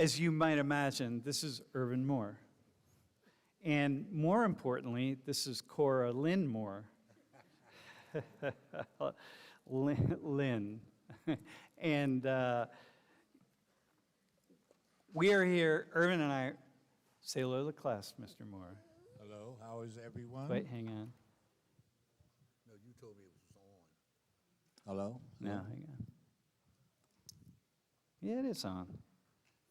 as you might imagine, this is Irvin Moore. And more importantly, this is Cora Lynn Moore. Lynn. And we are here, Irvin and I, say hello to the class, Mr. Moore. Hello, how is everyone? Wait, hang on. No, you told me it was on. Hello? No, hang on. Yeah, it is on.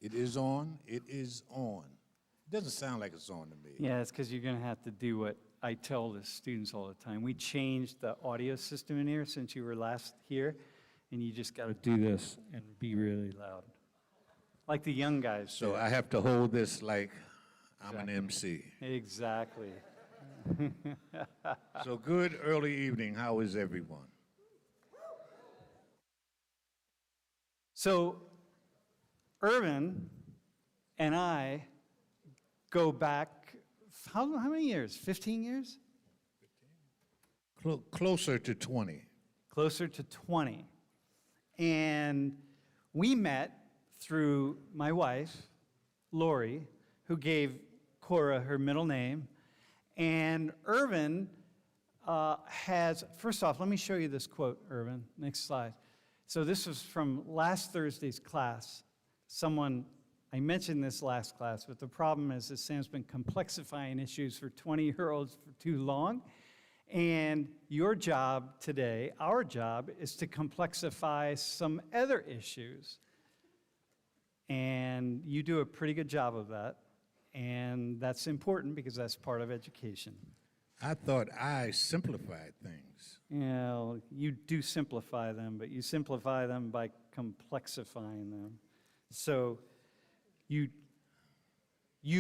It is on? It is on. It doesn't sound like it's on to me. Yeah, it's because you're going to have to do what I tell the students all the time. We changed the audio system in here since you were last here, and you just got to do this and be really loud. Like the young guys. So I have to hold this like I'm an MC. Exactly. So good early evening. How is everyone? So Irvin and I go back, how many years? 15 years? Closer to 20. Closer to 20. And we met through my wife, Lori, who gave Cora her middle name. And Irvin has, first off, let me show you this quote, Irvin. Next slide. So this was from last Thursday's class. I mentioned this last class, but the problem is that Sam's been complexifying issues for 20-year-olds for too long. And your job today, our job, is to complexify some other issues. And you do a pretty good job of that. And that's important because that's part of education. I thought I simplified things. Yeah, well, you do simplify them, but you simplify them by complexifying them. So you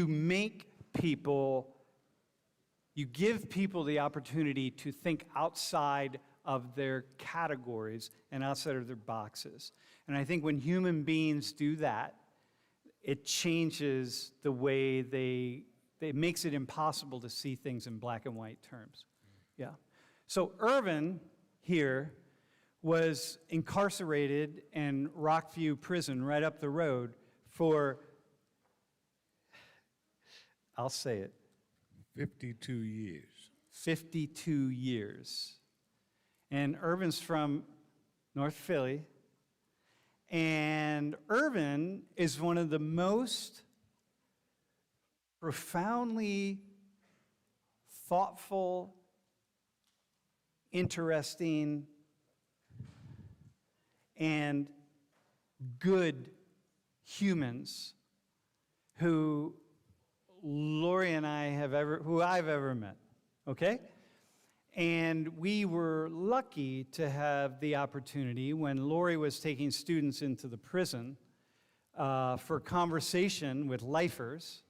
make people, you give people the opportunity to think outside of their categories and outside of their boxes. And I think when human beings do that, it changes the way it makes it impossible to see things in black and white terms. Yeah. So Irvin here was incarcerated in Rockview Prison right up the road for, I'll say it, 52 years. 52 years. And Irvin's from North Philly. And Irvin is one of the most profoundly thoughtful, interesting, and good humans who Lori and I who I've ever met, okay? And we were lucky to have the opportunity when Lori was taking students into the prison for conversation with lifers.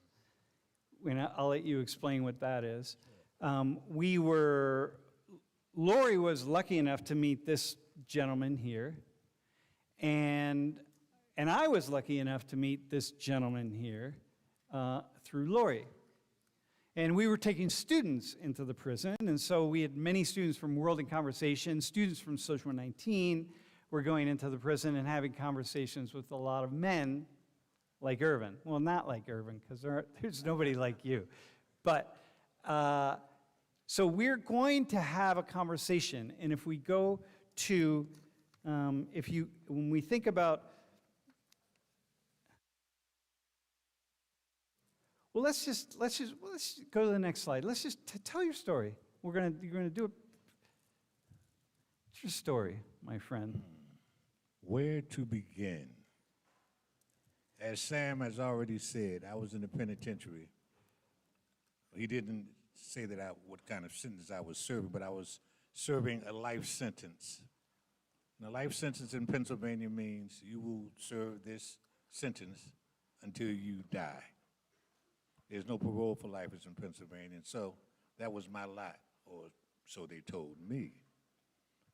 And I'll let you explain what that is. Lori was lucky enough to meet this gentleman here, and I was lucky enough to meet this gentleman here through Lori. And we were taking students into the prison, and so we had many students from World in Conversation, students from Social 19 were going into the prison and having conversations with a lot of men like Irvin. Well, not like Irvin, because there's nobody like you. But, so we're going to have a conversation, and if we go to, when we think about, well, let's just go to the next slide. Let's just tell your story. You're gonna do it. It's your story, my friend. Where to begin? As Sam has already said, I was in the penitentiary. He didn't say what kind of sentence I was serving, but I was serving a life sentence. And a life sentence in Pennsylvania means you will serve this sentence until you die. There's no parole for lifers in Pennsylvania, and so that was my lot, or so they told me.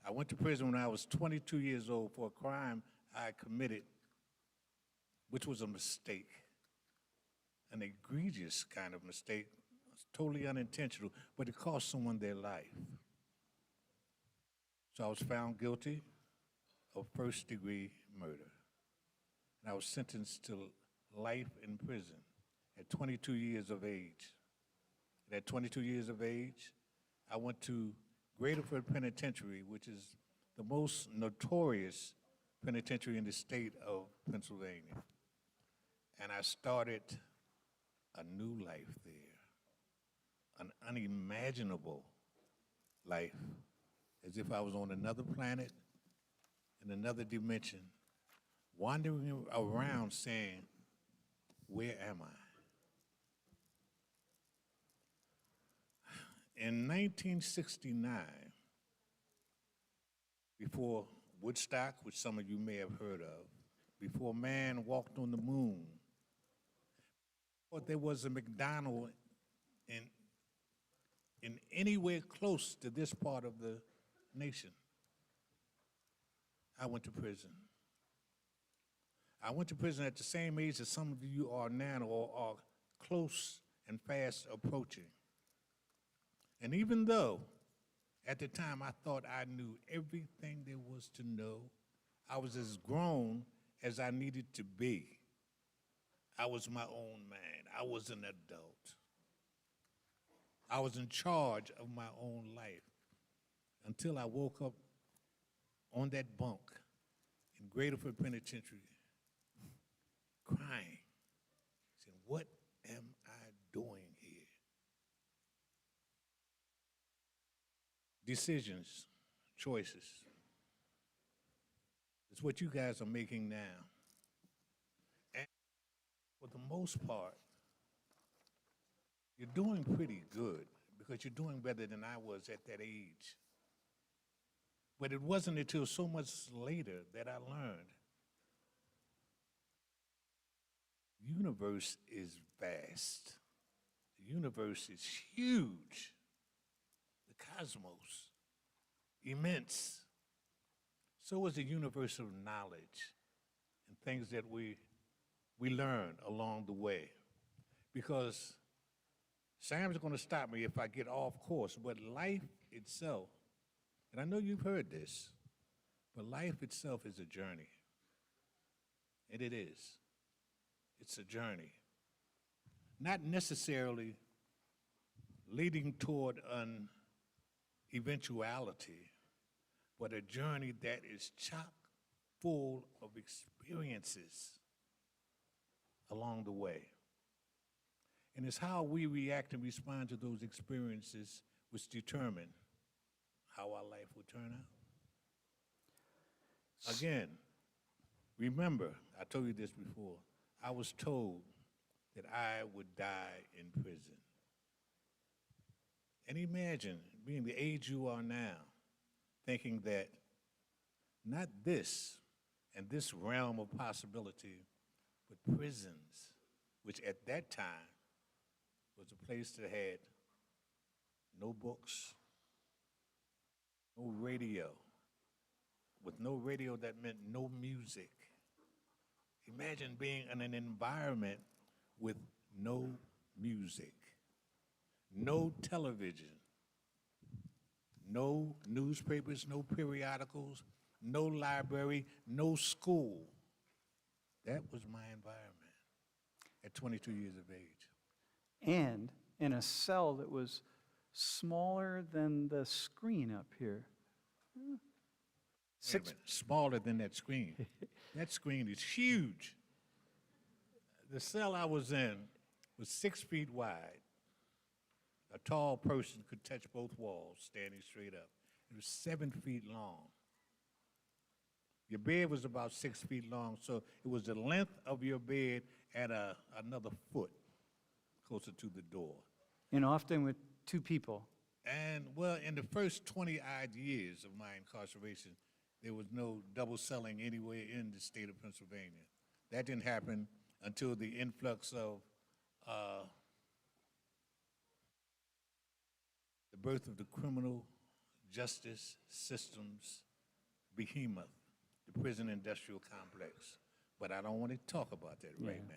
I went to prison when I was 22 years old for a crime I committed, which was a mistake, an egregious kind of mistake, totally unintentional, but it cost someone their life. So I was found guilty of first-degree murder, and I was sentenced to life in prison at 22 years of age. And at 22 years of age, I went to Graterford Penitentiary, which is the most notorious penitentiary in the state of Pennsylvania. And I started a new life there, an unimaginable life, as if I was on another planet, in another dimension, wandering around saying, where am I? In 1969, before Woodstock, which some of you may have heard of, before man walked on the moon, or there was a McDonald's in anywhere close to this part of the nation, I went to prison. I went to prison at the same age that some of you are now or are close and fast approaching. And even though at the time I thought I knew everything there was to know, I was as grown as I needed to be. I was my own man. I was an adult. I was in charge of my own life until I woke up on that bunk in Graterford Penitentiary, crying, saying, what am I doing here? Decisions, choices. It's what you guys are making now. And for the most part, you're doing pretty good because you're doing better than I was at that age. But it wasn't until so much later that I learned the universe is vast. The universe is huge. The cosmos, immense. So is the universe of knowledge and things that we learn along the way. Because Sam's going to stop me if I get off course, but life itself, and I know you've heard this, but life itself is a journey. And it is. It's a journey. Not necessarily leading toward an eventuality, but a journey that is chock full of experiences along the way. And it's how we react and respond to those experiences which determine how our life will turn out. Again, remember, I told you this before, I was told that I would die in prison. And imagine being the age you are now, thinking that not this and this realm of possibility, but prisons, which at that time was a place that had no books, no radio. With no radio, that meant no music. Imagine being in an environment with no music, no television, no newspapers, no periodicals, no library, no school. That was my environment at 22 years of age. And in a cell that was smaller than the screen up here. Wait a minute, smaller than that screen. That screen is huge. The cell I was in was 6 feet wide. A tall person could touch both walls standing straight up. It was 7 feet long. Your bed was about 6 feet long, so it was the length of your bed and another foot closer to the door. And often with two people. And, well, in the first 20-odd years of my incarceration, there was no double celling anywhere in the state of Pennsylvania. That didn't happen until the influx of the birth of the criminal justice system's behemoth, the prison industrial complex. But I don't want to talk about that right now.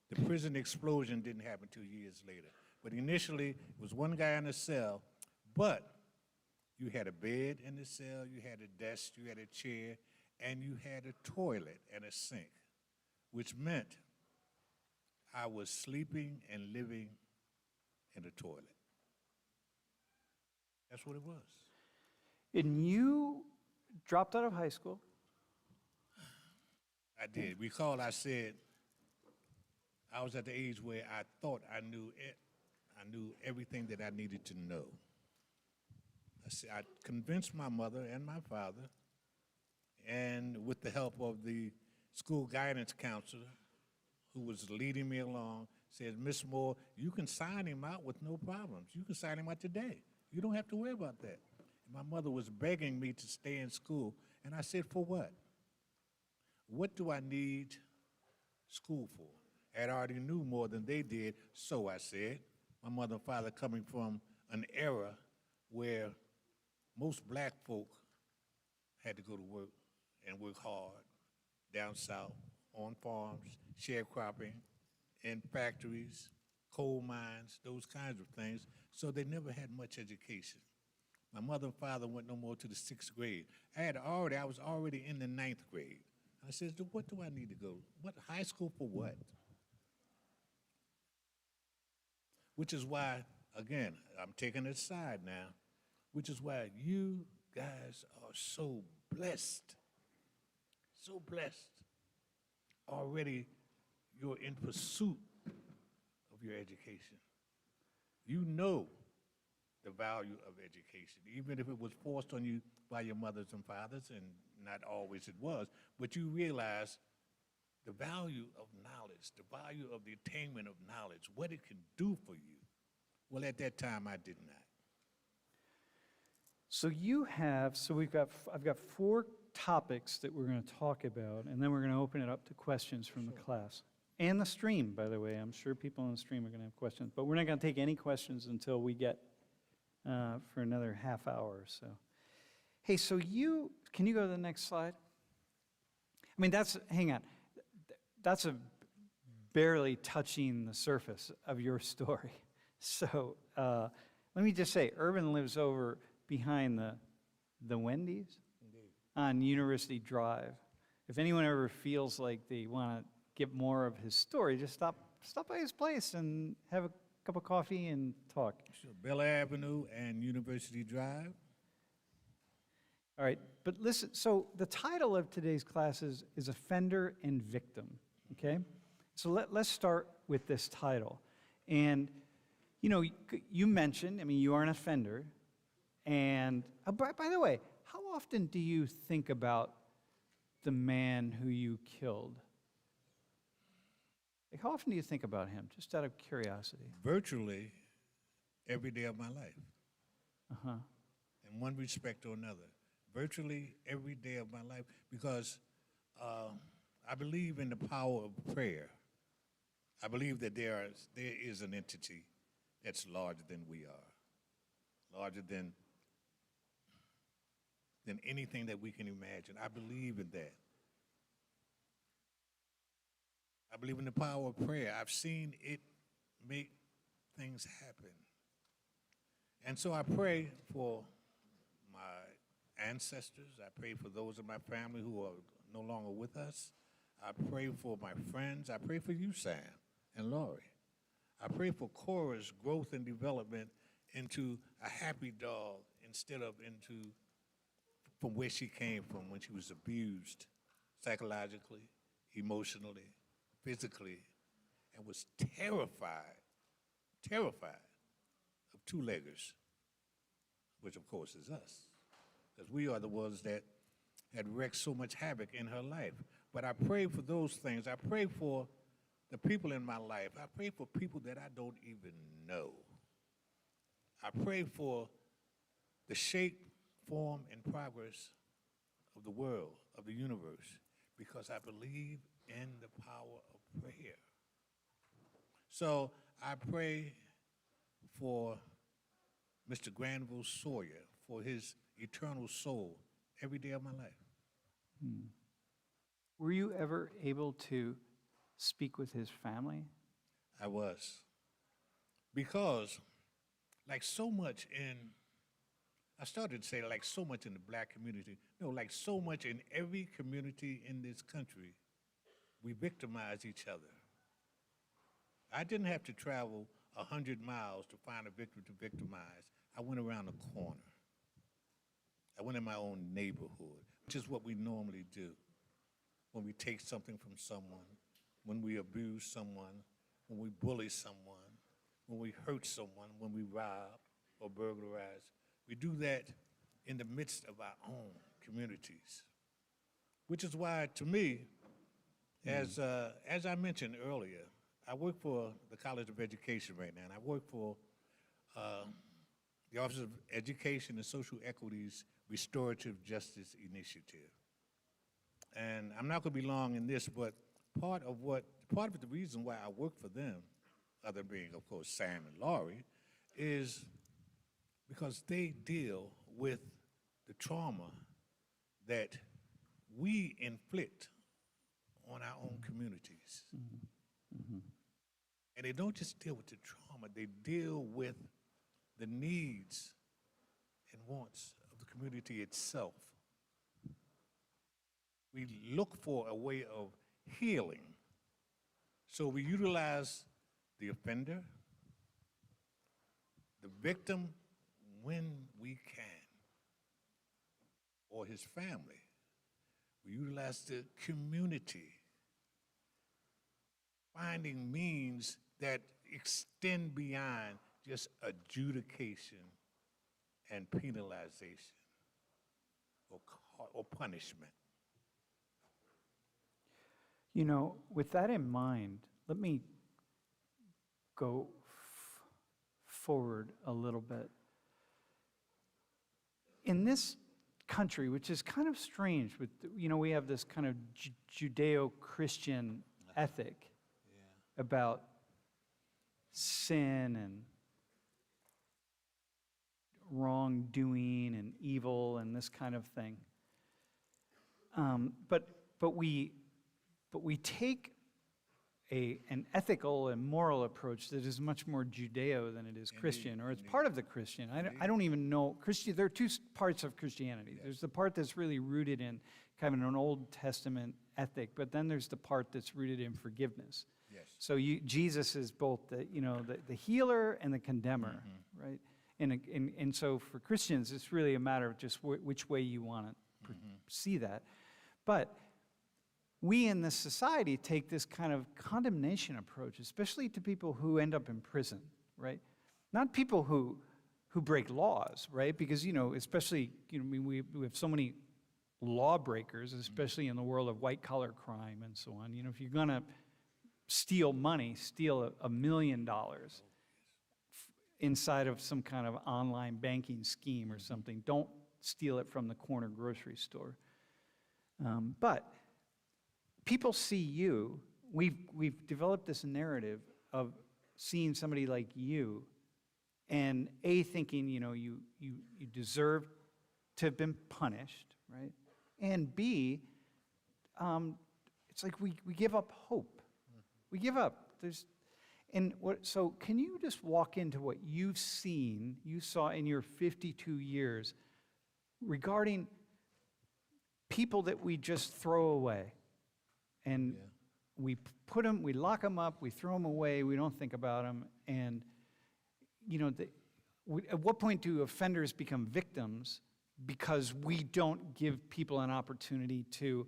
The prison explosion didn't happen 2 years later. But initially, it was one guy in a cell, but you had a bed in the cell, you had a desk, you had a chair, and you had a toilet and a sink, which meant I was sleeping and living in the toilet. That's what it was. And you dropped out of high school. I did. Recall I said I was at the age where I thought I knew it. I knew everything that I needed to know. I convinced my mother and my father, and with the help of the school guidance counselor who was leading me along, said, Miss Moore, you can sign him out with no problems. You can sign him out today. You don't have to worry about that. And my mother was begging me to stay in school, and I said, for what? What do I need school for? I already knew more than they did, so I said. My mother and father coming from an era where most black folk had to go to work and work hard down south, on farms, sharecropping, in factories, coal mines, those kinds of things, so they never had much education. My mother and father went no more to the 6th grade. I was already in the 9th grade. I said, what do I need to go? What, high school for what? Which is why, again, I'm taking it aside now, which is why you guys are so blessed. So blessed. Already you're in pursuit of your education. You know the value of education, even if it was forced on you by your mothers and fathers, and not always it was, but you realize the value of knowledge, the value of the attainment of knowledge, what it can do for you. Well, at that time, I did not. So I've got 4 topics that we're going to talk about, and then we're going to open it up to questions from the class. And the stream, by the way. I'm sure people on the stream are going to have questions, but we're not going to take any questions until we get for another half hour or so. Hey, so can you go to the next slide? I mean, hang on. That's barely touching the surface of your story. So let me just say, Irvin lives over behind the Wendy's on University Drive. If anyone ever feels like they want to get more of his story, just stop by his place and have a cup of coffee and talk. Sure. Bel Avenue and University Drive. All right, but listen, so the title of today's class is Offender and Victim, okay? So let's start with this title. And, you mentioned, you are an offender, and, by the way, how often do you think about the man who you killed? Like, how often do you think about him, just out of curiosity? Virtually every day of my life. Uh-huh. In one respect or another. Virtually every day of my life, because I believe in the power of prayer. I believe that there is an entity that's larger than we are, larger than anything that we can imagine. I believe in that. I believe in the power of prayer. I've seen it make things happen. And so I pray for my ancestors. I pray for those in my family who are no longer with us. I pray for my friends. I pray for you, Sam and Laurie. I pray for Cora's growth and development into a happy dog instead of from where she came from when she was abused psychologically, emotionally, physically, and was terrified of two-leggers, which of course is us, because we are the ones that had wreaked so much havoc in her life. But I pray for those things. I pray for the people in my life. I pray for people that I don't even know. I pray for the shape, form, and progress of the world, of the universe, because I believe in the power of prayer. So I pray for Mr. Granville Sawyer, for his eternal soul, every day of my life. Were you ever able to speak with his family? I was. Because, like so much I started to say like so much in the black community, no, like so much in every community in this country, we victimize each other. I didn't have to travel 100 miles to find a victim to victimize. I went around the corner. I went in my own neighborhood, which is what we normally do when we take something from someone, when we abuse someone, when we bully someone, when we hurt someone, when we rob or burglarize. We do that in the midst of our own communities, which is why, to me, as I mentioned earlier, I work for the College of Education right now, and I work for the Office of Education and Social Equity's Restorative Justice Initiative. And I'm not going to be long in this, but part of the reason why I work for them, other being, of course, Sam and Laurie, is because they deal with the trauma that we inflict on our own communities. And they don't just deal with the trauma, they deal with the needs and wants of the community itself. We look for a way of healing. So we utilize the offender, the victim when we can, or his family. We utilize the community, finding means that extend beyond just adjudication and penalization or punishment. You know, with that in mind, let me go forward a little bit. In this country, which is kind of strange, with, you know, we have this kind of Judeo-Christian ethic about sin and wrongdoing and evil and this kind of thing. But we take an ethical and moral approach that is much more Judeo than it is Christian, or it's part of the Christian. I don't even know. There are two parts of Christianity. Yes. There's the part that's really rooted in kind of an Old Testament ethic, but then there's the part that's rooted in forgiveness. Yes. So Jesus is both the healer and the condemner, right? And so for Christians, it's really a matter of just which way you want to see that. But we in this society take this kind of condemnation approach, especially to people who end up in prison, right? Not people who break laws, right? Because, especially, we have so many lawbreakers, especially in the world of white-collar crime and so on. If you're going to steal money, steal $1 million inside of some kind of online banking scheme or something. Don't steal it from the corner grocery store. But people see you. We've developed this narrative of seeing somebody like you, and thinking you deserve to have been punished, right? And B, it's like we give up hope. We give up. So can you just walk into what you saw in your 52 years regarding people that we just throw away? And we lock them up, we throw them away, we don't think about them. And, at what point do offenders become victims because we don't give people an opportunity to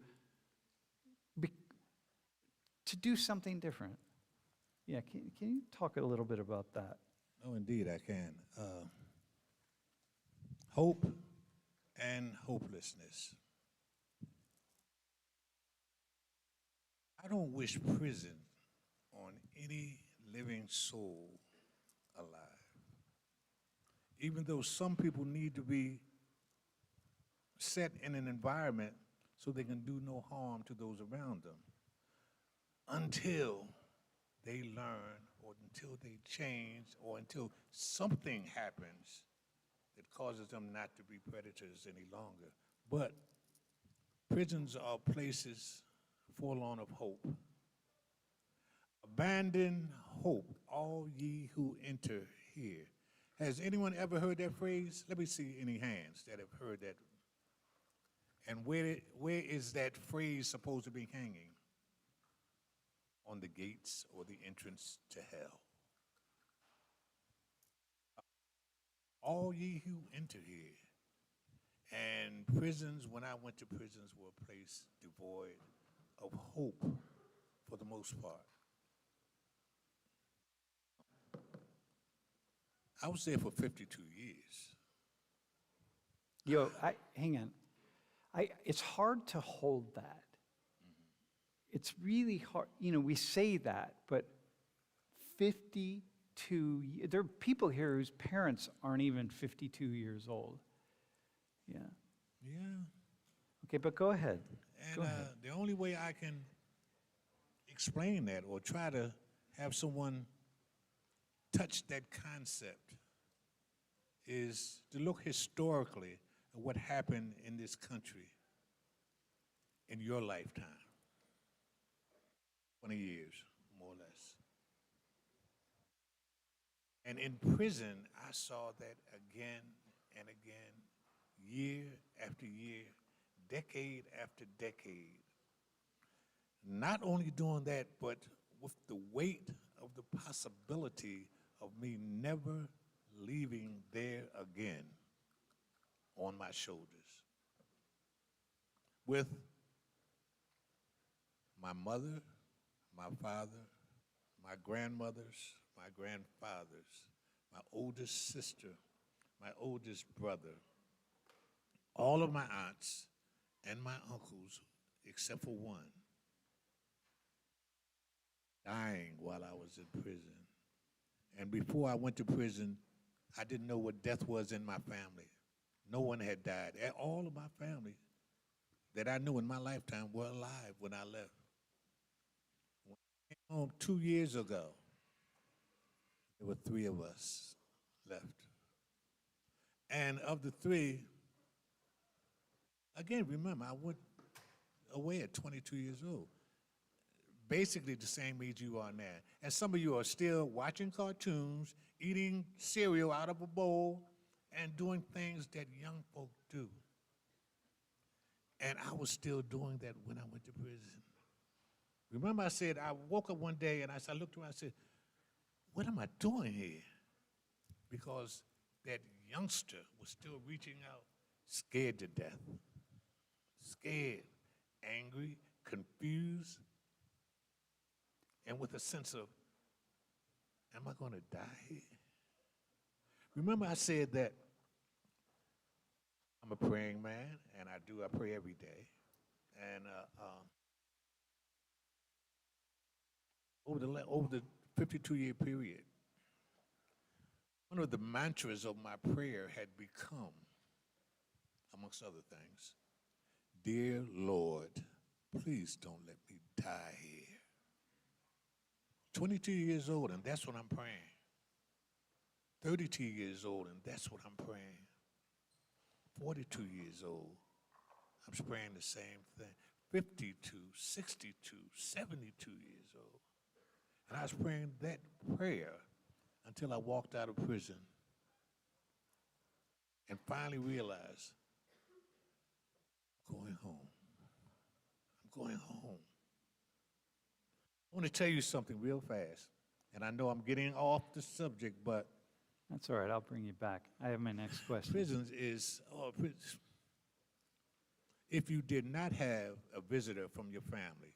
do something different? Yeah, can you talk a little bit about that? Oh, indeed, I can. Hope and hopelessness. I don't wish prison on any living soul alive. Even though some people need to be set in an environment so they can do no harm to those around them, until they learn, or until they change, or until something happens that causes them not to be predators any longer. But prisons are places forlorn of hope. Abandon hope, all ye who enter here. Has anyone ever heard that phrase? Let me see any hands that have heard that. And where is that phrase supposed to be hanging? on the gates or the entrance to hell. All ye who enter here. And prisons, when I went to prisons, were a place devoid of hope for the most part. I was there for 52 years. Hang on. It's hard to hold that. It's really hard. We say that, but 52, there are people here whose parents aren't even 52 years old. Yeah. Yeah. Okay, but go ahead. And the only way I can explain that or try to have someone touch that concept is to look historically at what happened in this country in your lifetime. 20 years, more or less. And in prison, I saw that again and again, year after year, decade after decade. Not only doing that, but with the weight of the possibility of me never leaving there again on my shoulders. With my mother, my father, my grandmothers, my grandfathers, my oldest sister, my oldest brother, all of my aunts and my uncles, except for one, dying while I was in prison. And before I went to prison, I didn't know what death was in my family. No one had died. All of my family that I knew in my lifetime were alive when I left. When I came home 2 years ago, there were 3 of us left. And of the 3, again, remember, I went away at 22 years old. Basically the same age you are now. And some of you are still watching cartoons, eating cereal out of a bowl, and doing things that young folk do. And I was still doing that when I went to prison. Remember I said, I woke up one day and I looked around and said, what am I doing here? Because that youngster was still reaching out, scared to death. Scared, angry, confused, and with a sense of, am I going to die here? Remember I said that I'm a praying man, and I pray every day. And over the 52-year period, one of the mantras of my prayer had become, amongst other things, dear Lord, please don't let me die here. 22 years old, and that's what I'm praying. 32 years old, and that's what I'm praying. 42 years old, I'm praying the same thing. 52, 62, 72 years old. And I was praying that prayer until I walked out of prison and finally realized, I'm going home. I'm going home. I want to tell you something real fast, and I know I'm getting off the subject, but That's all right. I'll bring you back. I have my next question. prisons is, if you did not have a visitor from your family,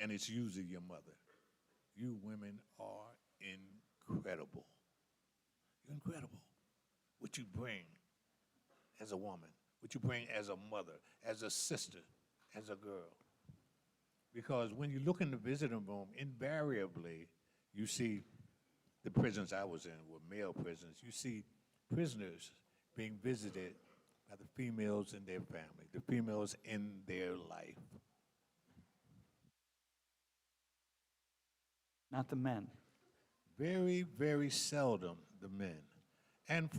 and it's usually your mother, you women are incredible. You're incredible. What you bring as a woman, what you bring as a mother, as a sister, as a girl. Because when you look in the visiting room, invariably, you see the prisons I was in were male prisons. You see prisoners being visited by the females in their family, the females in their life. Not the men. Very, very seldom the men. And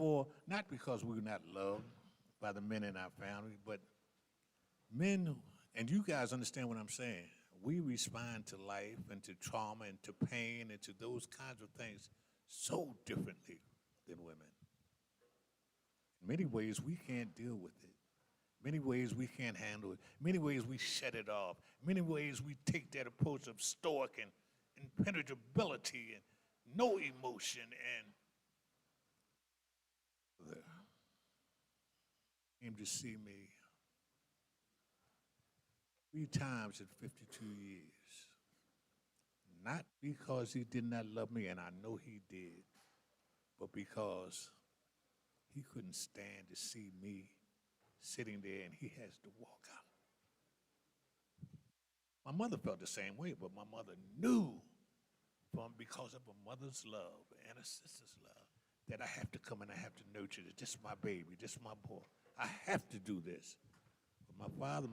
not because we were not loved by the men in our family, but men, and you guys understand what I'm saying, we respond to life and to trauma and to pain and to those kinds of things so differently than women. In many ways, we can't deal with it. Many ways we can't handle it. Many ways we shut it off. Many ways we take that approach of stoic and impenetrability and no emotion and came to see me 3 times in 52 years. Not because he did not love me, and I know he did, but because he couldn't stand to see me sitting there and he has to walk out. My mother felt the same way, but my mother knew because of a mother's love and a sister's love that I have to come and I have to nurture this. This is my baby. This is my boy. I have to do this. But my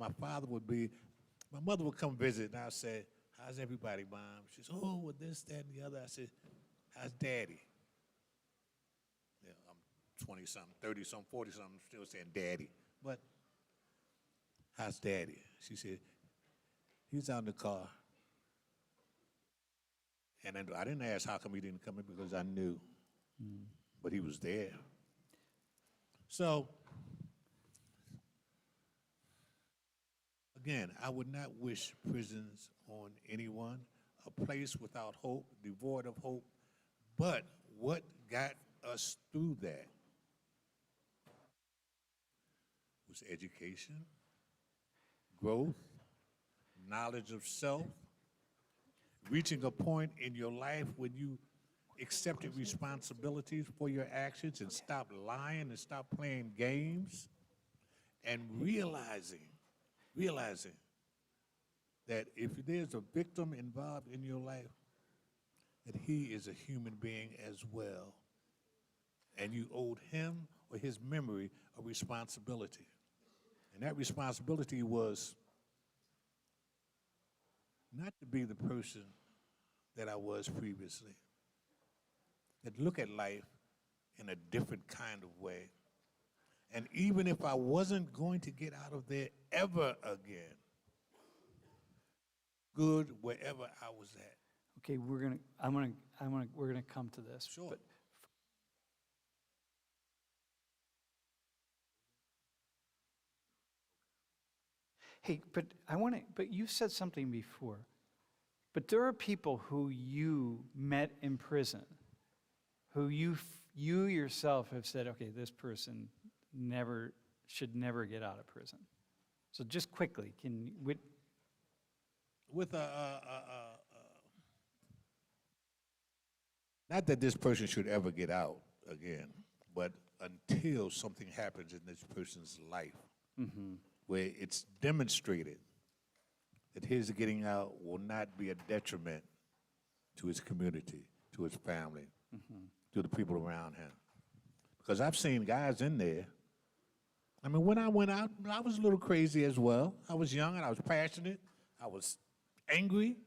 mother would come visit, and I said, how's everybody, Mom? She said, oh, with this, that, and the other. I said, how's Daddy? Yeah, I'm 20-something, 30-something, 40-something, still saying Daddy. But how's Daddy? She said, he's out in the car. And then I didn't ask how come he didn't come in because I knew. But he was there. So, again, I would not wish prisons on anyone, a place without hope, devoid of hope. But what got us through that was education, growth, knowledge of self, reaching a point in your life when you accepted responsibilities for your actions and stopped lying and stopped playing games, and realizing that if there's a victim involved in your life, that he is a human being as well, and you owed him or his memory a responsibility. And that responsibility was not to be the person that I was previously, that look at life in a different kind of way. And even if I wasn't going to get out of there ever again, good wherever I was at. Okay, we're gonna come to this. Sure. But hey, but you said something before. But there are people who you met in prison, who you yourself have said, okay, this person should never get out of prison. So just quickly, Not that this person should ever get out again, but until something happens in this person's life where it's demonstrated that his getting out will not be a detriment to his community, to his family, to the people around him. Because I've seen guys in there. I mean, when I went out, I was a little crazy as well. I was young and I was passionate. I was angry.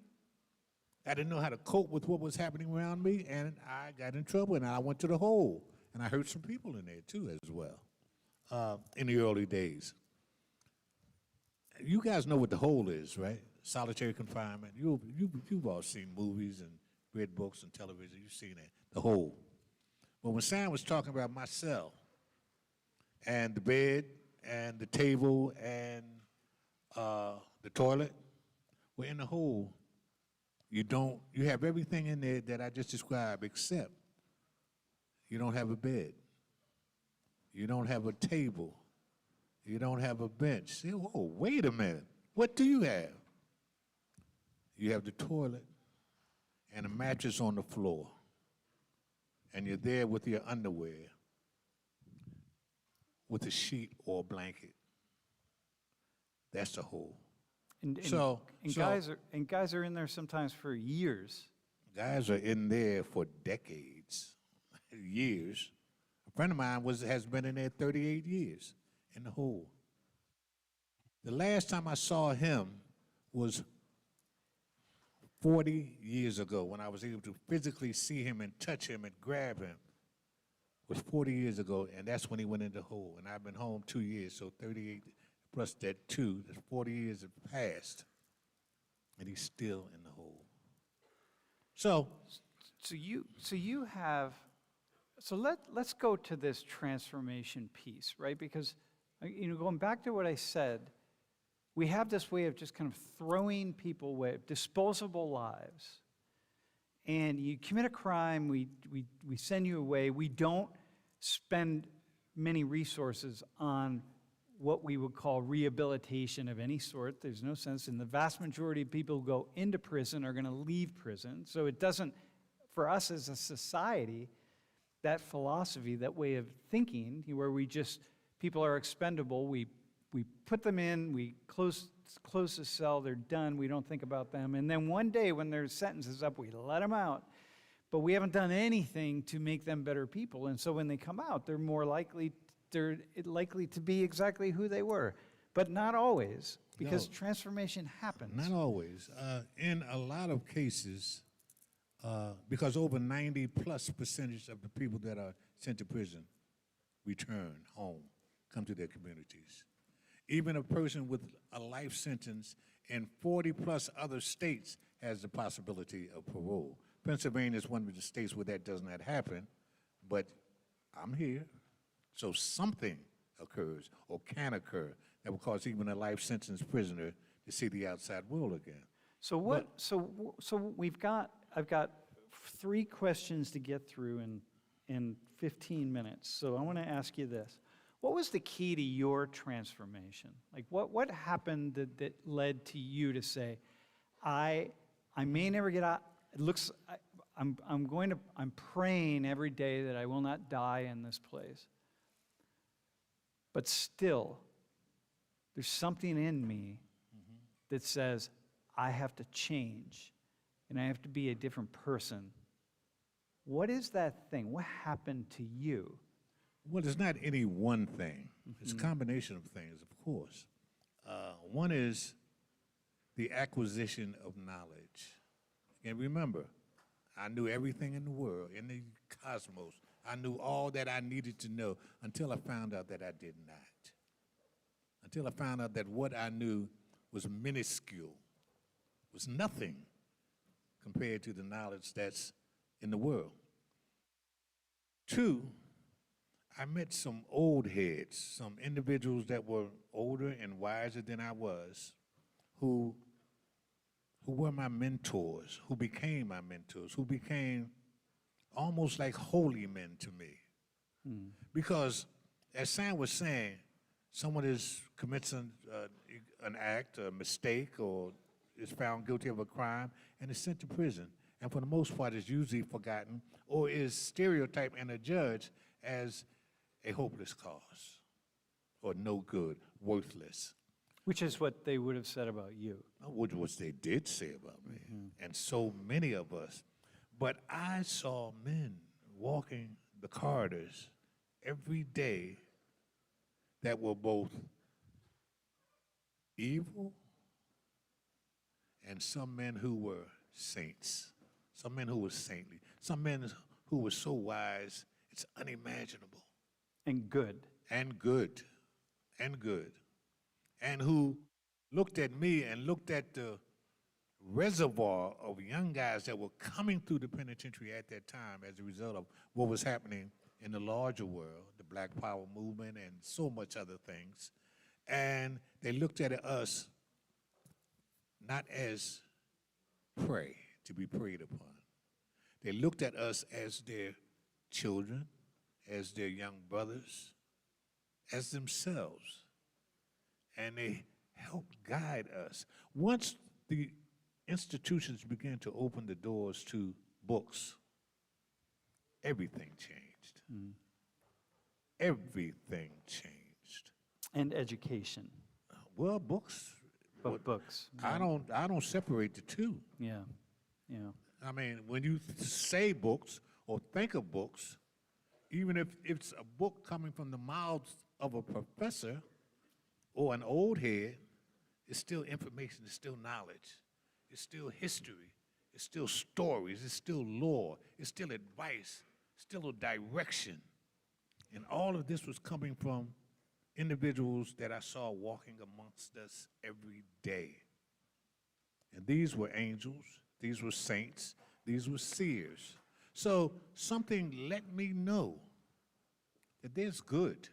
I didn't know how to cope with what was happening around me, and I got in trouble, and I went to the hole. And I hurt some people in there, too, as well, in the early days. You guys know what the hole is, right? Solitary confinement. You've all seen movies and read books and television. You've seen it, the hole. But when Sam was talking about my cell and the bed and the table and the toilet, we're in the hole. You have everything in there that I just described, except you don't have a bed. You don't have a table. You don't have a bench. Say, whoa, wait a minute. What do you have? You have the toilet and a mattress on the floor. And you're there with your underwear, with a sheet or a blanket. That's the hole. Guys are in there sometimes for years. Guys are in there for decades, years. A friend of mine has been in there 38 years in the hole. The last time I saw him was 40 years ago when I was able to physically see him and touch him and grab him. It was 40 years ago, and that's when he went in the hole. And I've been home 2 years, so 38 plus that 2, that's 40 years have passed, and he's still in the hole. Let's go to this transformation piece, right? Because Going back to what I said, we have this way of just kind of throwing people away, disposable lives. And you commit a crime, we send you away. We don't spend many resources on what we would call rehabilitation of any sort. There's no sense. And the vast majority of people who go into prison are going to leave prison. So it doesn't, for us as a society, that philosophy, that way of thinking, where people are expendable, we put them in, we close the cell, they're done, we don't think about them. And then one day when their sentence is up, we let them out. But we haven't done anything to make them better people. And so when they come out, they're likely to be exactly who they were. But not always, because transformation happens. Not always. In a lot of cases, because over 90+% of the people that are sent to prison return home, come to their communities. Even a person with a life sentence in 40+ other states has the possibility of parole. Pennsylvania is one of the states where that does not happen, but I'm here, so something occurs or can occur that will cause even a life sentence prisoner to see the outside world again. So I've got 3 questions to get through in 15 minutes. So I want to ask you this. What was the key to your transformation? Like what happened that led to you to say, I may never get out. It looks I'm praying every day that I will not die in this place. But still, there's something in me that says I have to change and I have to be a different person. What is that thing? What happened to you? Well, it's not any one thing. It's a combination of things, of course. One is the acquisition of knowledge. And remember, I knew everything in the world, in the cosmos. I knew all that I needed to know until I found out that I did not. Until I found out that what I knew was minuscule, was nothing compared to the knowledge that's in the world. 2, I met some old heads, some individuals that were older and wiser than I was, who were my mentors, who became my mentors, who became almost like holy men to me. Because, as Sam was saying, someone commits an act, a mistake, or is found guilty of a crime and is sent to prison. And for the most part, is usually forgotten or is stereotyped and adjudged as a hopeless cause or no good, worthless. Which is what they would have said about you. Which they did say about me, and so many of us. But I saw men walking the corridors every day that were both evil and some men who were saints, some men who were saintly, some men who were so wise it's unimaginable. And good. And good. And good. And who looked at me and looked at the reservoir of young guys that were coming through the penitentiary at that time as a result of what was happening in the larger world, the Black Power movement and so much other things. And they looked at us not as prey, to be preyed upon. They looked at us as their children, as their young brothers, as themselves. And they helped guide us. Once the institutions began to open the doors to books, everything changed. Everything changed. And education. Well, books. Books. I don't separate the two. Yeah. I mean, when you say books or think of books, even if it's a book coming from the mouths of a professor or an old head, it's still information, it's still knowledge, it's still history, it's still stories, it's still lore, it's still advice, still a direction. And all of this was coming from individuals that I saw walking amongst us every day. And these were angels, these were saints, these were seers. So something let me know that there's good.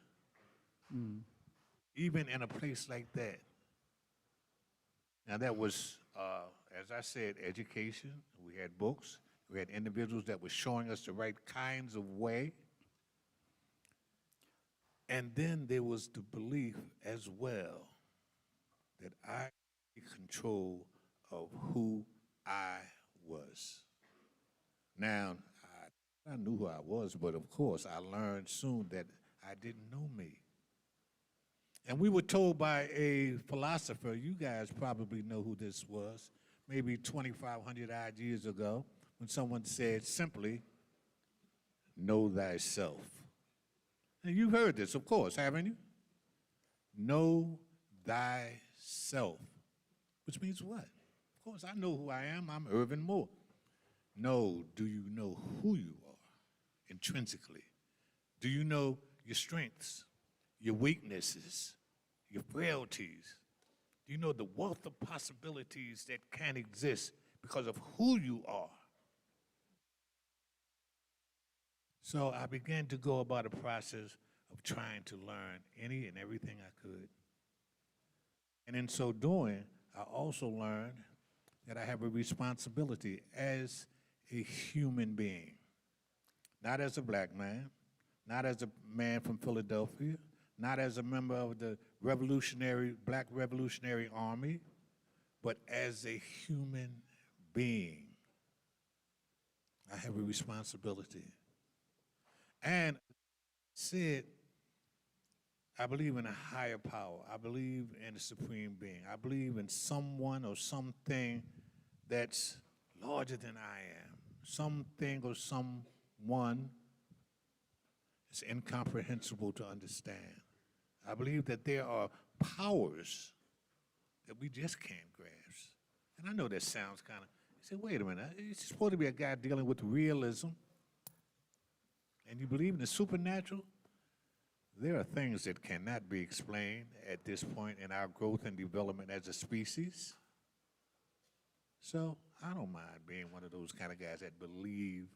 even in a place like that. Now, that was, as I said, education. We had books. We had individuals that were showing us the right kinds of way. And then there was the belief as well that I had control of who I was. Now, I knew who I was, but of course, I learned soon that I didn't know me. And we were told by a philosopher, you guys probably know who this was, maybe 2,500 odd years ago, when someone said simply, know thyself. And you've heard this, of course, haven't you? Know thyself, which means what? Of course, I know who I am. I'm Irvin Moore. No, do you know who you are intrinsically? Do you know your strengths, your weaknesses, your frailties? Do you know the wealth of possibilities that can exist because of who you are? So I began to go about a process of trying to learn any and everything I could. And in so doing, I also learned that I have a responsibility as a human being, not as a black man, not as a man from Philadelphia, not as a member of the Black Revolutionary Army, but as a human being. I have a responsibility. And said, I believe in a higher power. I believe in a supreme being. I believe in someone or something that's larger than I am. Something or someone is incomprehensible to understand. I believe that there are powers that we just can't grasp. And I know that sounds kind of, you say, wait a minute, it's supposed to be a guy dealing with realism. And you believe in the supernatural? There are things that cannot be explained at this point in our growth and development as a species. So I don't mind being one of those kind of guys that believe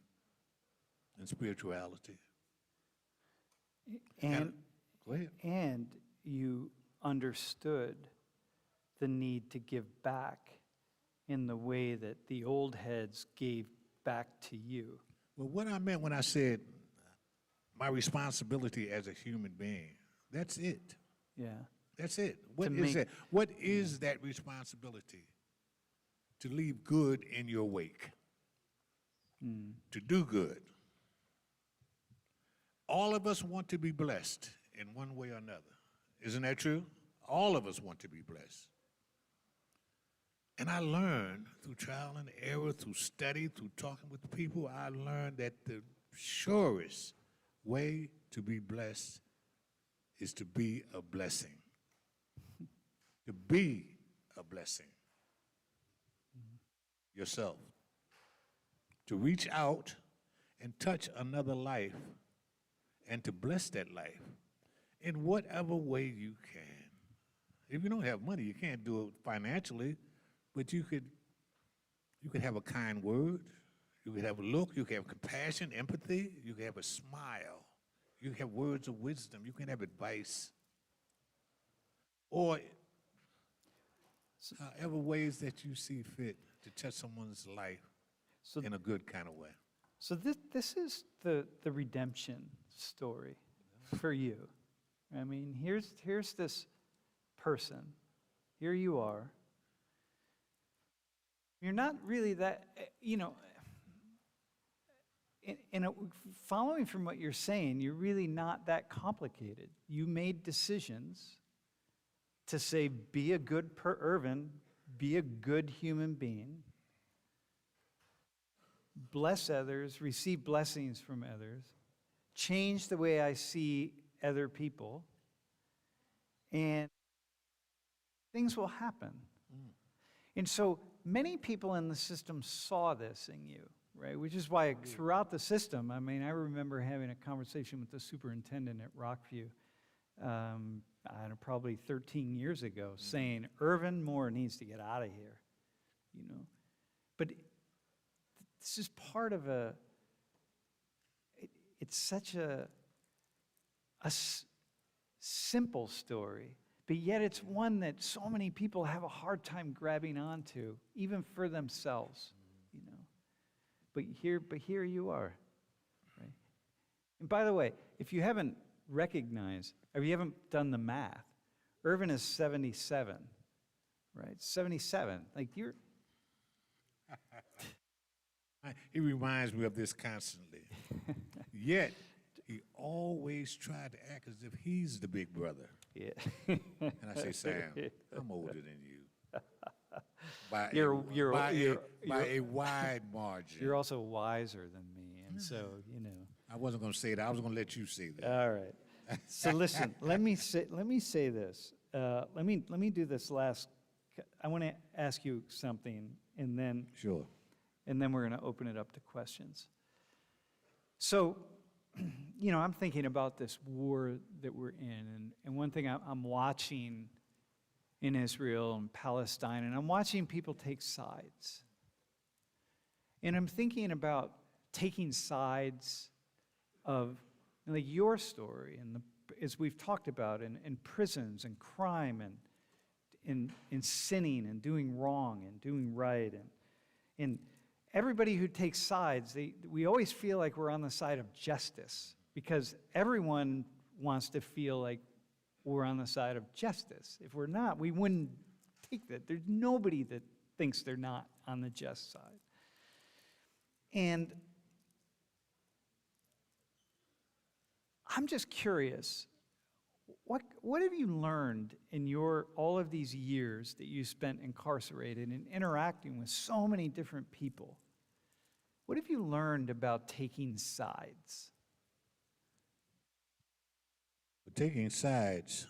in spirituality. And, go ahead. and you understood the need to give back in the way that the old heads gave back to you. Well, what I meant when I said my responsibility as a human being, that's it. Yeah. That's it. What is that? What is that responsibility? To leave good in your wake. To do good. All of us want to be blessed in one way or another. Isn't that true? All of us want to be blessed. And I learned through trial and error, through study, through talking with people, I learned that the surest way to be blessed is to be a blessing. To be a blessing. Yourself. To reach out and touch another life and to bless that life in whatever way you can. If you don't have money, you can't do it financially, but you could have a kind word, you could have a look, you could have compassion, empathy, you could have a smile, you can have words of wisdom, you can have advice, or however ways that you see fit to touch someone's life in a good kind of way. So this is the redemption story for you. I mean, here's this person. Here you are. You're not really that, following from what you're saying, you're really not that complicated. You made decisions to say, be a good Irvin, be a good human being, bless others, receive blessings from others, change the way I see other people, and things will happen. And so many people in the system saw this in you, right? Which is why throughout the system, I mean, I remember having a conversation with the superintendent at Rockview, I don't know, probably 13 years ago, saying, Irvin Moore needs to get out of here, But this is part of it's such a simple story, but yet it's one that so many people have a hard time grabbing onto, even for themselves, you know. But here you are, right? And by the way, if you haven't recognized, or you haven't done the math, Irvin is 77, right? 77. Like you're. He reminds me of this constantly. Yet, he always tried to act as if he's the big brother. Yeah. And I say, Sam, I'm older than you. By a wide margin. You're also wiser than me, and so, you know. I wasn't going to say that. I was going to let you say that. All right. So listen, let me say this. Let me do this last. I want to ask you something, and then Sure. And then we're going to open it up to questions. So, you know, I'm thinking about this war that we're in, and one thing I'm watching in Israel and Palestine, and I'm watching people take sides. And I'm thinking about taking sides of, like, your story, and as we've talked about, in prisons and crime and in sinning and doing wrong and doing right. And everybody who takes sides, we always feel like we're on the side of justice because everyone wants to feel like we're on the side of justice. If we're not, we wouldn't take that. There's nobody that thinks they're not on the just side. And I'm just curious, what have you learned in all of these years that you spent incarcerated and interacting with so many different people? What have you learned about taking sides? Taking sides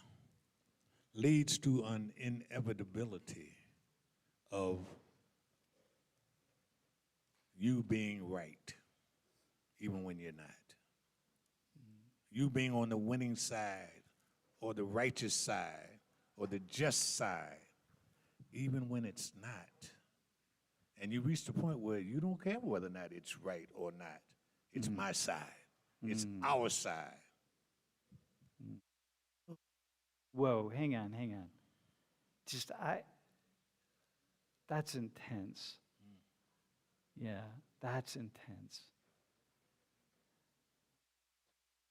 leads to an inevitability of you being right, even when you're not. You being on the winning side, or the righteous side, or the just side, even when it's not. And you reach the point where you don't care whether or not it's right or not. It's my side. It's our side. Whoa, hang on. That's intense. Yeah, that's intense.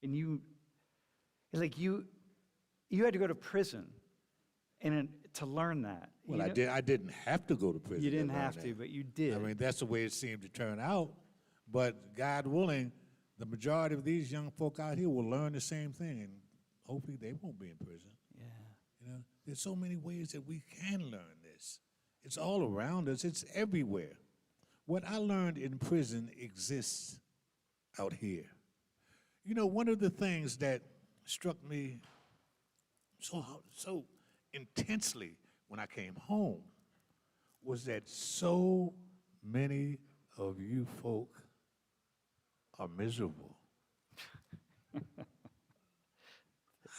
And you had to go to prison to learn that. Well, I didn't have to go to prison. You didn't have to, but you did. I mean, that's the way it seemed to turn out. But God willing, the majority of these young folk out here will learn the same thing, and hopefully they won't be in prison. Yeah. You know, there's so many ways that we can learn this. It's all around us. It's everywhere. What I learned in prison exists out here. You know, one of the things that struck me so intensely when I came home was that so many of you folk are miserable. I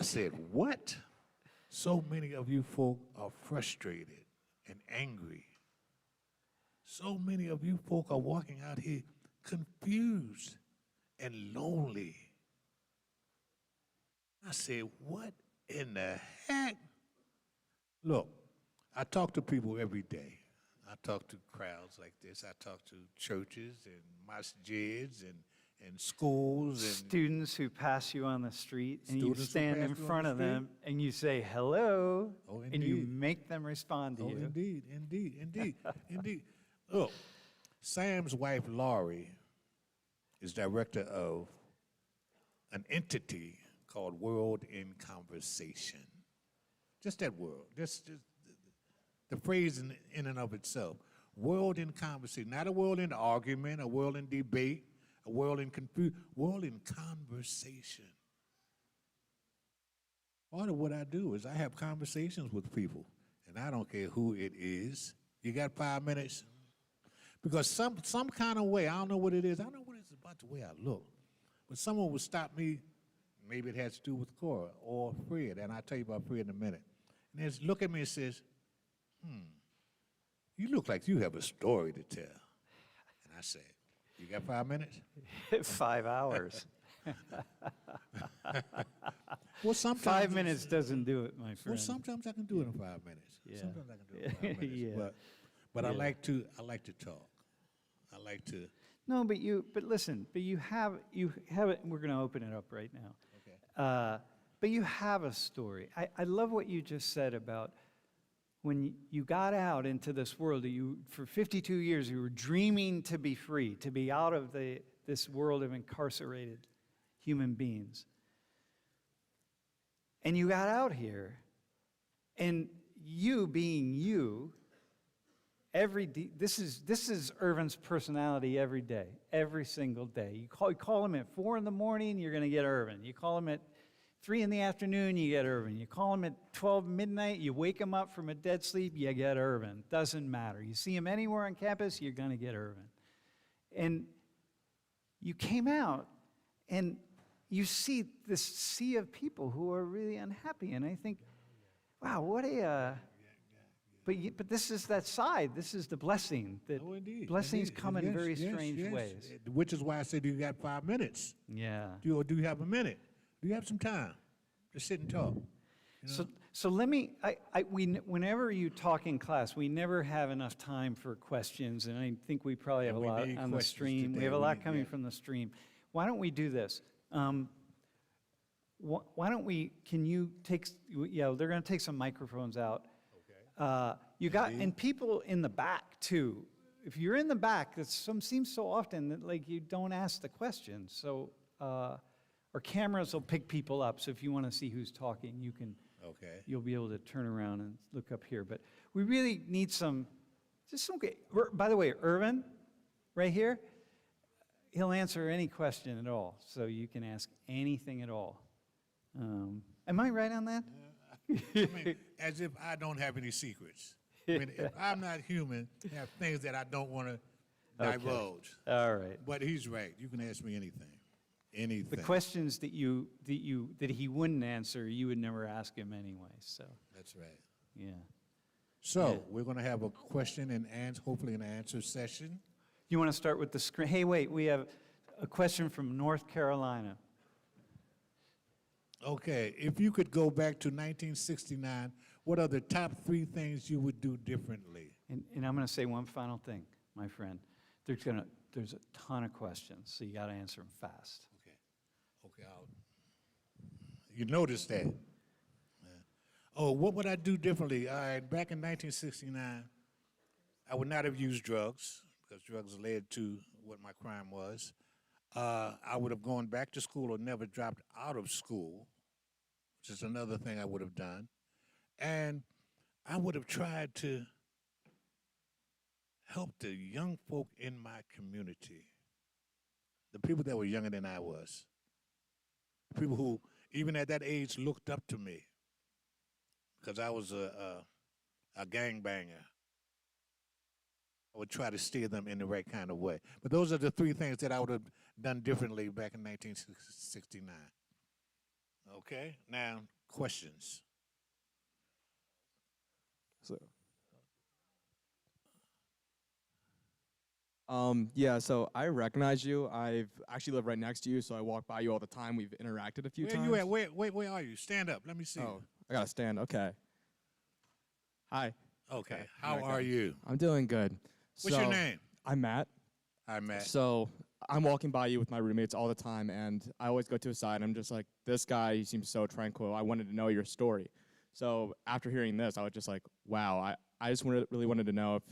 said, what? So many of you folk are frustrated and angry. So many of you folk are walking out here confused and lonely. I said, what in the heck? Look, I talk to people every day. I talk to crowds like this. I talk to churches and masjids and schools and students who pass you on the street, and you Students who stand pass in you on front the of them and you say hello, Oh, and you indeed. make them respond to Oh, you. indeed. Look, Sam's wife, Laurie, is director of an entity called World in Conversation. Just that word, just the phrase in and of itself. World in conversation, not a world in argument, a world in debate, a world in confusion, world in conversation. Part of what I do is I have conversations with people, and I don't care who it is. You got 5 minutes? Because some kind of way, I don't know what it is. I don't know what it's about the way I look. But someone would stop me. Maybe it has to do with Cora or Fred, and I'll tell you about Fred in a minute. And they look at me and says, you look like you have a story to tell. And I said, you got 5 minutes? 5 hours. Well, sometimes 5 minutes doesn't do it, my Well, friend. sometimes I can do it in 5 minutes. Yeah. Sometimes I can do it in 5 minutes. Yeah. But I Yeah. like to talk. I like to. No, but listen, you have it, and we're going to open it up right now. Okay. But you have a story. I love what you just said about when you got out into this world, for 52 years, you were dreaming to be free, to be out of this world of incarcerated human beings. And you got out here, and you being you, this is Irvin's personality every day, every single day. You call him at 4 in the morning, you're going to get Irvin. You call him at 3 in the afternoon, you get Irvin. You call him at 12 midnight, you wake him up from a dead sleep, you get Irvin. Doesn't matter. You see him anywhere on campus, you're going to get Irvin. And you came out, and you see this sea of people who are really unhappy. And I think, wow, what a... But this is that side. This is the blessing. That Oh, indeed. blessings Indeed. come in Yes, very yes, strange yes. ways. Which is why I said you got 5 minutes. Yeah. Do you have a minute? Do you have some time? Just sit and talk. So let me, whenever you talk in class, we never have enough time for questions, and I think we probably have And a we lot need on the questions stream. We today. have a We lot need- coming yeah. from the stream. Why don't we do this? Why don't we, can you take, they're going to take some microphones out. Okay. And people in the back too. If you're in the back, seems so often that like you don't ask the question. So, or cameras will pick people up. So if you want to see who's talking, Okay. you'll be able to turn around and look up here. But we really need by the way, Irvin, right here, he'll answer any question at all. So you can ask anything at all. Am I right on that? I mean, as if I don't have any secrets. I mean, if I'm not human, I have things that I don't want to divulge. All right. But he's right. You can ask me anything. Anything. The questions that he wouldn't answer, you would never ask him anyway. So That's right. yeah. So we're going to have a question and answer, hopefully an answer session. You want to start with the screen? Hey, wait, we have a question from North Carolina. Okay, if you could go back to 1969, what are the top 3 things you would do differently? And I'm going to say one final thing, my friend. There's a ton of questions, so you got to answer them fast. Okay, you noticed that. Oh, what would I do differently? All right, back in 1969, I would not have used drugs because drugs led to what my crime was. I would have gone back to school or never dropped out of school, which is another thing I would have done. And I would have tried to help the young folk in my community, the people that were younger than I was, people who, even at that age, looked up to me because I was a gangbanger. I would try to steer them in the right kind of way. But those are the 3 things that I would have done differently back in 1969. Okay, now questions. So I recognize you. I've actually lived right next to you, so I walk by you all the time. We've interacted a few Where times. you at? Where are you? Stand up. Let me see. Oh, I gotta stand. Okay. Hi. Okay. How are you? I'm doing good. What's your name? I'm Matt. Hi, Matt. So I'm walking by you with my roommates all the time, and I always go to his side. And I'm just like, this guy, he seems so tranquil. I wanted to know your story. So after hearing this, I was just like, wow. I just really wanted to know if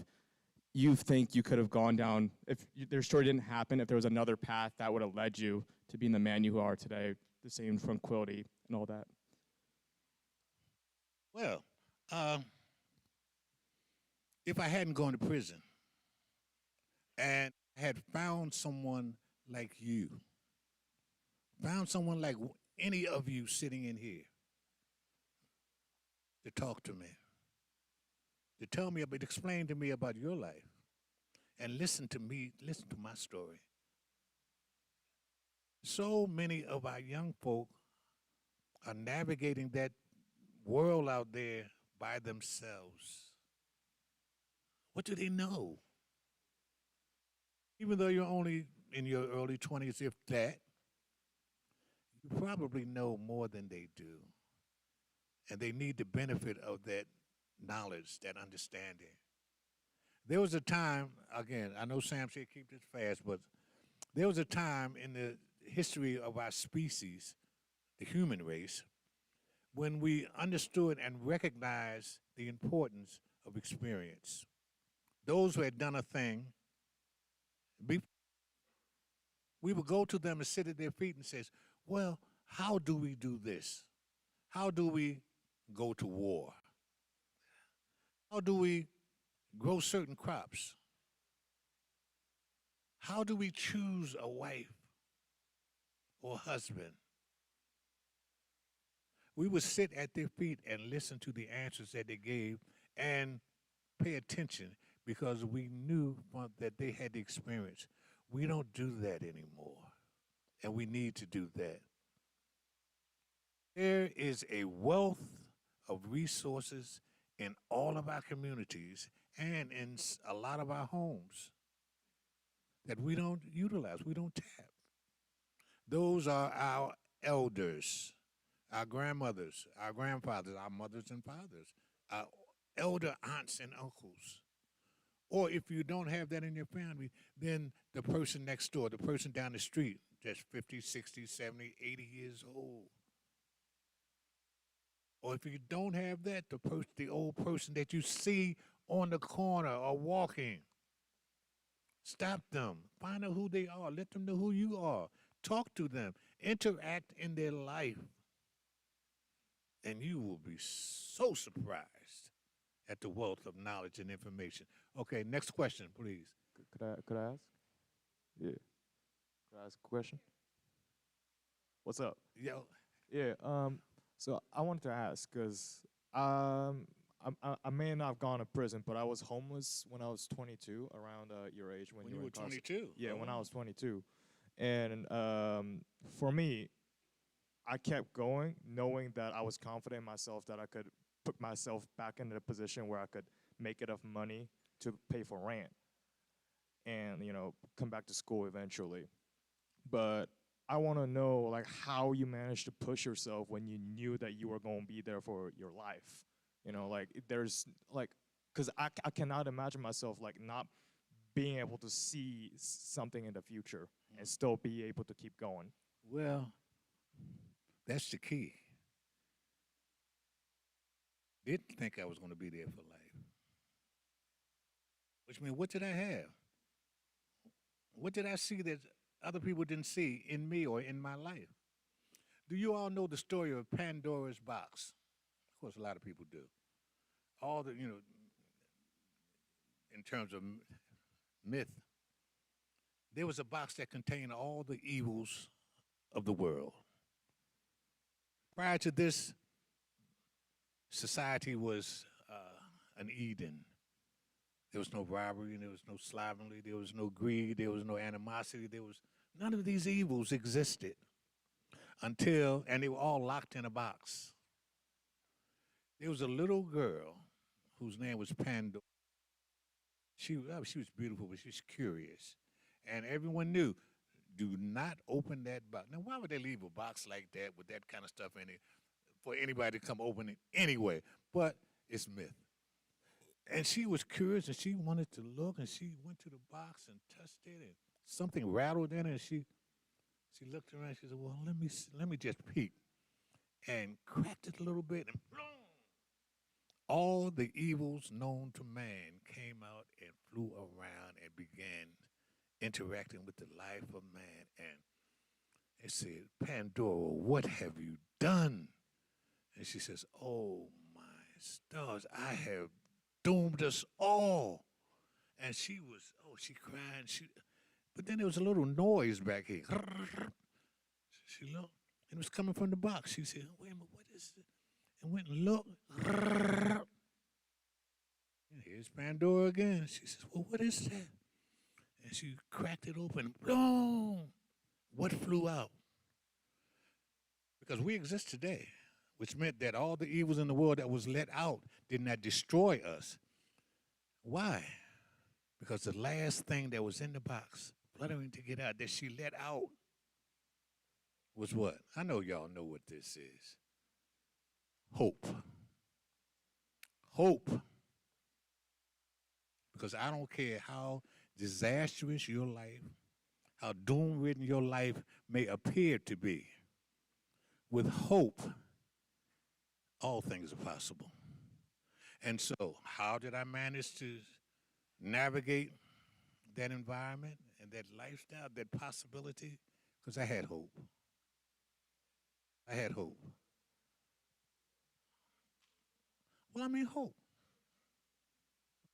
you think you could have gone down, if their story didn't happen, if there was another path that would have led you to being the man you are today, the same tranquility and all that. Well, if I hadn't gone to prison and had found someone like you, found someone like any of you sitting in here to talk to me, to tell me about, explain to me about your life, and listen to my story. So many of our young folk are navigating that world out there by themselves. What do they know? Even though you're only in your early 20s, if that, you probably know more than they do. And they need the benefit of that knowledge, that understanding. There was a time, again, I know Sam said keep this fast, but there was a time in the history of our species, the human race, when we understood and recognized the importance of experience. Those who had done a thing, we would go to them and sit at their feet and say, well, how do we do this? How do we go to war? How do we grow certain crops? How do we choose a wife or husband? We would sit at their feet and listen to the answers that they gave and pay attention because we knew that they had the experience. We don't do that anymore, and we need to do that. There is a wealth of resources in all of our communities and in a lot of our homes that we don't utilize, we don't tap. Those are our elders, our grandmothers, our grandfathers, our mothers and fathers, our elder aunts and uncles. Or if you don't have that in your family, then the person next door, the person down the street that's 50, 60, 70, 80 years old. Or if you don't have that, the old person that you see on the corner or walking. Stop them. Find out who they are. Let them know who you are. Talk to them. Interact in their life. And you will be so surprised at the wealth of knowledge and information. Okay, next question, please. Could I ask? Yeah. Could I ask a question? What's up? Yo, Yeah. So I wanted to ask because I may not have gone to prison, but I was homeless when I was 22, around your age when when you you were were in college. 22. Yeah, when I Oh. was 22, and for me, I kept going, knowing that I was confident in myself that I could put myself back into the position where I could make enough money to pay for rent and come back to school eventually. But I want to know like how you managed to push yourself when you knew that you were going to be there for your life. Like there's like, because I cannot imagine myself like not being able to see something in the future and still be able to keep going. Well, that's the key. Didn't think I was going to be there for life. Which means, what did I have? What did I see that other people didn't see in me or in my life? Do you all know the story of Pandora's box? Of course, a lot of people do. All the, in terms of myth, there was a box that contained all the evils of the world. Prior to this, society was an Eden. There was no robbery, there was no slovenly, there was no greed, there was no animosity, there was none of these evils existed until, and they were all locked in a box. There was a little girl whose name was Pandora. She was beautiful, but she was curious. And everyone knew, do not open that box. Now, why would they leave a box like that with that kind of stuff in it for anybody to come open it anyway? But it's myth. And she was curious, and she wanted to look, and she went to the box and touched it, and something rattled in it, and she looked around, she said, well, let me just peek, and cracked it a little bit, and boom! All the evils known to man came out and flew around and began interacting with the life of man. And they said, Pandora, what have you done? And she says, oh, my stars, I have doomed us all. And she cried. But then there was a little noise back here. She looked, and it was coming from the box. She said, wait a minute, what is it? And went and looked. And here's Pandora again. She says, well, what is that? And she cracked it open. Boom! What flew out? Because we exist today, which meant that all the evils in the world that was let out did not destroy us. Why? Because the last thing that was in the box, fluttering to get out, that she let out, was what? I know y'all know what this is. Hope. Hope. Because I don't care how disastrous your life, how doom-ridden your life may appear to be. With hope, all things are possible. And so, how did I manage to navigate that environment and that lifestyle, that possibility? Because I had hope. I had hope. Well, I mean, hope.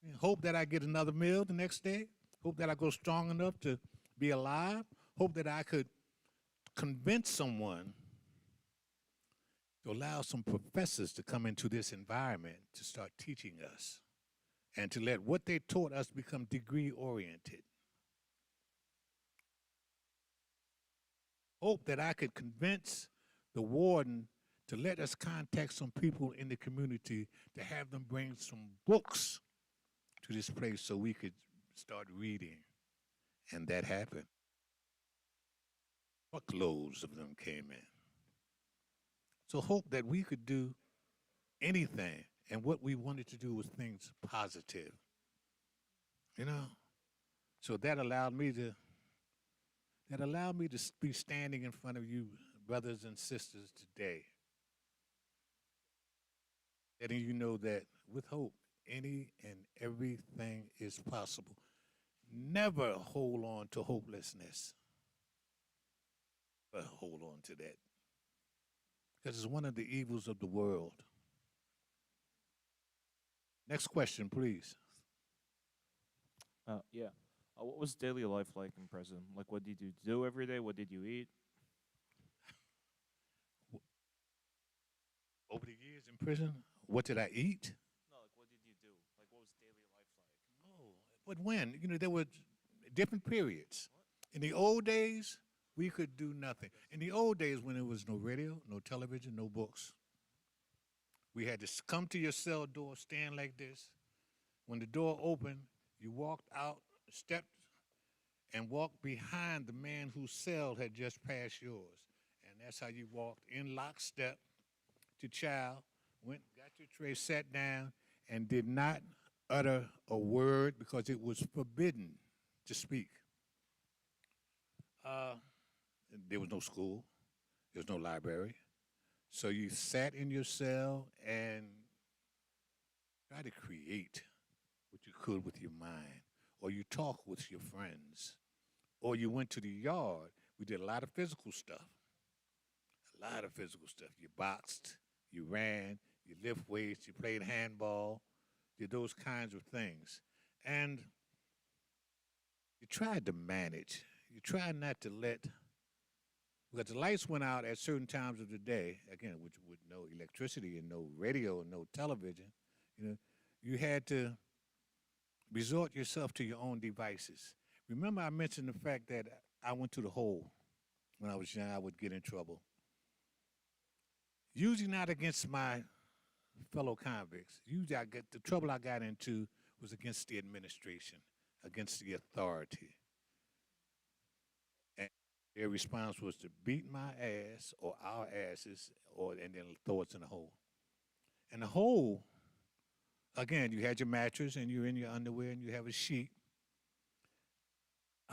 I mean, hope that I get another meal the next day. Hope that I go strong enough to be alive. Hope that I could convince someone to allow some professors to come into this environment to start teaching us and to let what they taught us become degree oriented. Hope that I could convince the warden to let us contact some people in the community to have them bring some books to this place so we could start reading. And that happened. Buckloads of them came in. So hope that we could do anything, and what we wanted to do was things positive. You know? So that allowed me to be standing in front of you, brothers and sisters, today, letting you know that with hope, any and everything is possible. Never hold on to hopelessness. But hold on to that. Because it's one of the evils of the world. Next question, please. Yeah. What was daily life like in prison? Like, what did you do every day? What did you eat? Over the years in prison, what did I eat? No, like, what did you do? Like, what was daily life like? Oh, but when? You know, there were different periods. In the old days, we could do nothing. In the old days, when there was no radio, no television, no books, we had to come to your cell door, stand like this. When the door opened, you walked out, stepped, and walked behind the man whose cell had just passed yours. And that's how you walked in lockstep to chow, went, got your tray, sat down, and did not utter a word because it was forbidden to speak. There was no school. There was no library. So you sat in your cell and tried to create what you could with your mind, or you talked with your friends, or you went to the yard. We did a lot of physical stuff. A lot of physical stuff. You boxed, you ran, you lift weights, you played handball, did those kinds of things. And you tried to manage. You tried not to let, because the lights went out at certain times of the day, again, with no electricity and no radio and no television, you know, you had to resort yourself to your own devices. Remember I mentioned the fact that I went to the hole when I was young. I would get in trouble. Usually not against my fellow convicts. Usually the trouble I got into was against the administration, against the authority. And their response was to beat my ass or our asses and then throw us in the hole. And the hole, again, you had your mattress and you're in your underwear and you have a sheet.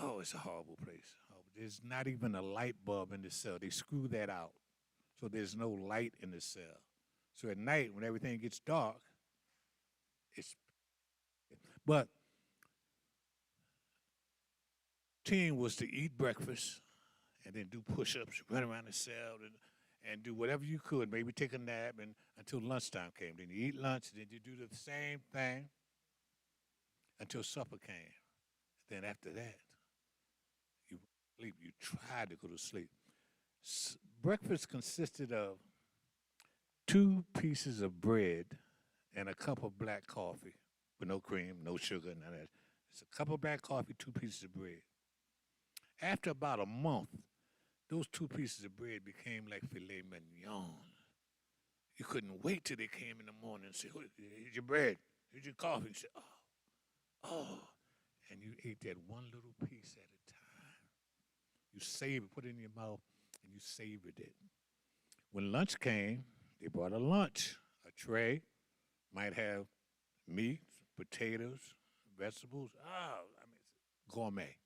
Oh, it's a horrible place. Oh, there's not even a light bulb in the cell. They screw that out. So there's no light in the cell. So at night, when everything gets dark, but team was to eat breakfast and then do push-ups, run around the cell and do whatever you could, maybe take a nap until lunchtime came. Then you eat lunch, then you do the same thing until supper came. Then after that, you sleep. You tried to go to sleep. Breakfast consisted of 2 pieces of bread and a cup of black coffee with no cream, no sugar, none of that. It's a cup of black coffee, 2 pieces of bread. After about a month, those 2 pieces of bread became like filet mignon. You couldn't wait till they came in the morning and say, here's your bread, here's your coffee. You say, oh. And you ate that one little piece at a time. You save it, put it in your mouth, and you savored it. When lunch came, they brought a lunch, a tray, might have meat, potatoes, vegetables. Oh, I mean, gourmet.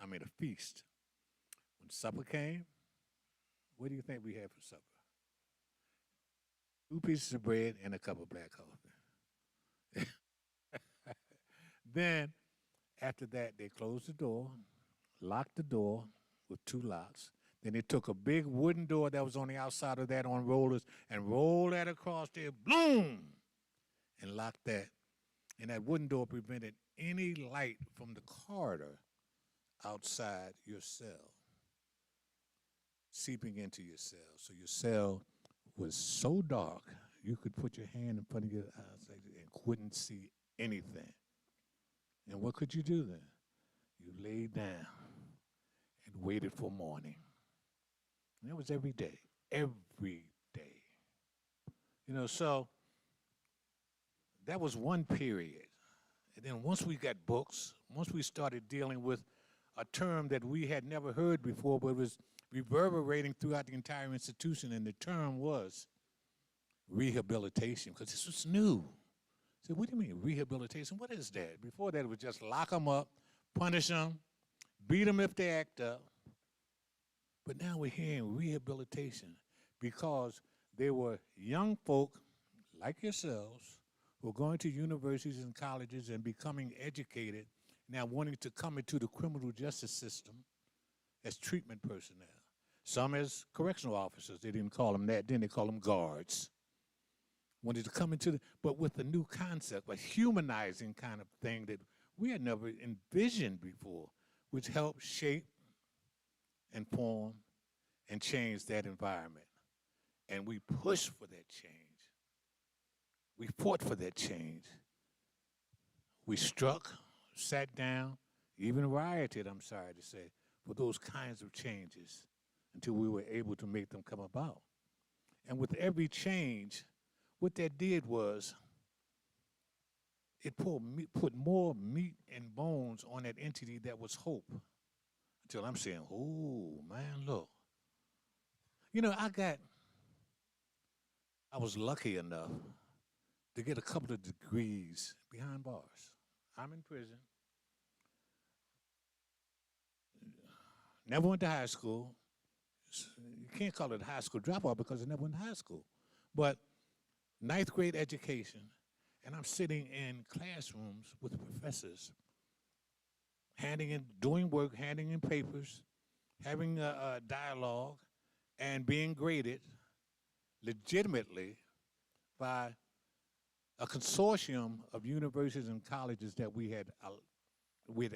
I mean, a feast. When supper came, what do you think we had for supper? 2 pieces of bread and a cup of black coffee. Then, after that, they closed the door, locked the door with 2 locks. Then they took a big wooden door that was on the outside of that on rollers and rolled that across there, boom, and locked that. And that wooden door prevented any light from the corridor outside your cell seeping into your cell. So your cell was so dark you could put your hand in front of your eyes like that and couldn't see anything. And what could you do then? You laid down and waited for morning. And that was every day. Every day. You know, so that was one period. And then once we got books, once we started dealing with a term that we had never heard before, but was reverberating throughout the entire institution, and the term was rehabilitation, because this was new. So what do you mean, rehabilitation? What is that? Before that, it was just lock them up, punish them, beat them if they act up. But now we're hearing rehabilitation because there were young folk like yourselves who are going to universities and colleges and becoming educated, now wanting to come into the criminal justice system as treatment personnel. Some as correctional officers. They didn't call them that. Then they call them guards. Wanted to come into but with a new concept, a humanizing kind of thing that we had never envisioned before, which helped shape and form and change that environment. And we pushed for that change. We fought for that change. We struck, sat down, even rioted, I'm sorry to say, for those kinds of changes until we were able to make them come about. And with every change, what that did was it put more meat and bones on that entity that was hope. Until I'm saying, oh, man, look. You know, I was lucky enough to get a couple of degrees behind bars. I'm in prison. Never went to high school. You can't call it a high school dropout because I never went to high school. But 9th grade education, and I'm sitting in classrooms with professors, doing work, handing in papers, having a dialogue, and being graded legitimately by a consortium of universities and colleges that we had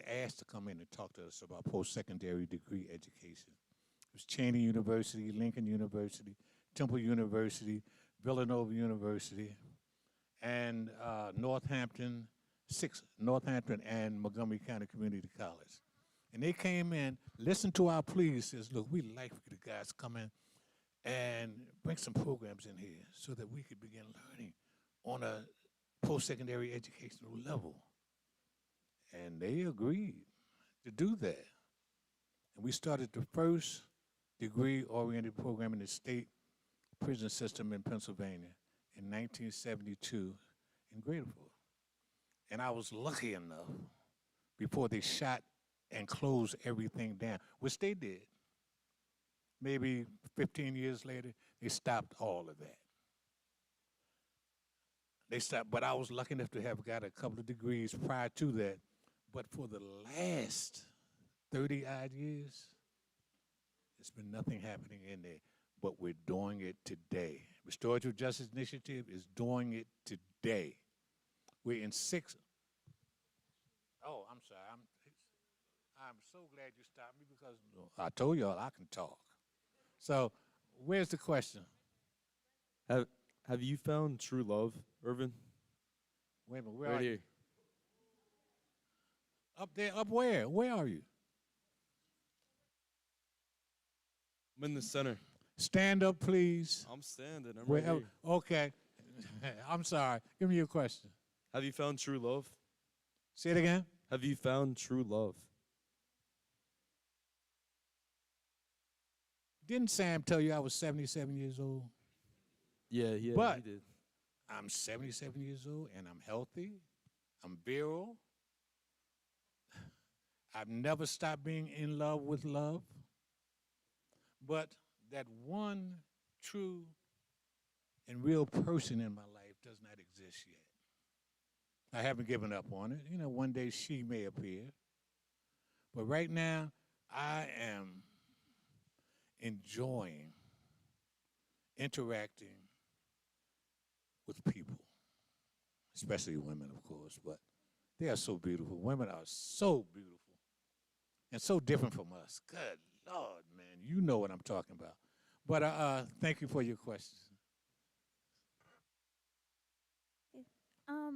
asked to come in and talk to us about post-secondary degree education. It was Cheney University, Lincoln University, Temple University, Villanova University, and Northampton and Montgomery County Community College. And they came in, listened to our pleas, says, look, we'd like for you guys to come in and bring some programs in here so that we could begin learning on a post-secondary educational level. And they agreed to do that. And we started the first degree-oriented program in the state prison system in Pennsylvania in 1972 in Grateful. And I was lucky enough before they shot and closed everything down, which they did. Maybe 15 years later, they stopped all of that. They stopped, but I was lucky enough to have got a couple of degrees prior to that. But for the last 30-odd years, there's been nothing happening in there. But we're doing it today. Restorative Justice Initiative is doing it today. We're in 6. Oh, I'm sorry. I'm so glad you stopped me because I told y'all I can talk. So, where's the question? Have you found true love, Irvin? Wait a minute, where Right are you? here. Up there, up where? Where are you? I'm in the center. Stand up, please. I'm standing. I'm right Wherever. here. Okay. I'm sorry. Give me your question. Have you found true love? Say it again. Have you found true love? Didn't Sam tell you I was 77 years old? Yeah, yeah, But- he did. I'm 77 years old and I'm healthy. I'm virile. I've never stopped being in love with love. But that one true and real person in my life does not exist yet. I haven't given up on it. You know, one day she may appear. But right now, I am enjoying interacting with people, especially women, of course, but they are so beautiful. Women are so beautiful and so different from us. Good Lord, man, you know what I'm talking about. But thank you for your question.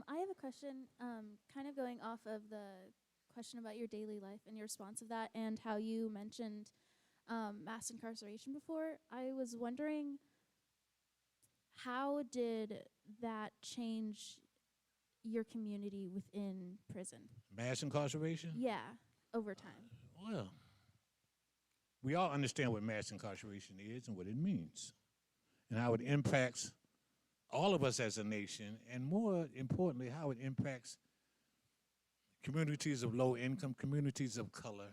I have a question, kind of going off of the question about your daily life and your response of that, and how you mentioned mass incarceration before. I was wondering, how did that change your community within prison? Mass incarceration? Yeah, over time. Well, we all understand what mass incarceration is and what it means and how it impacts all of us as a nation, and more importantly, how it impacts communities of low income, communities of color.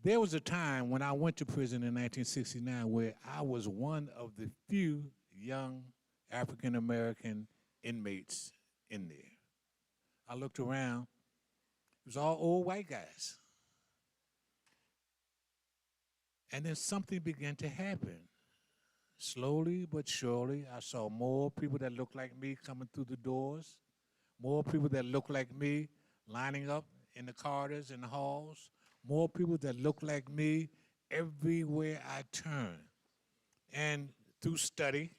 There was a time when I went to prison in 1969 where I was one of the few young African American inmates in there. I looked around, it was all old white guys. And then something began to happen. Slowly but surely, I saw more people that looked like me coming through the doors, more people that looked like me lining up in the corridors and the halls, more people that looked like me everywhere I turned. And through study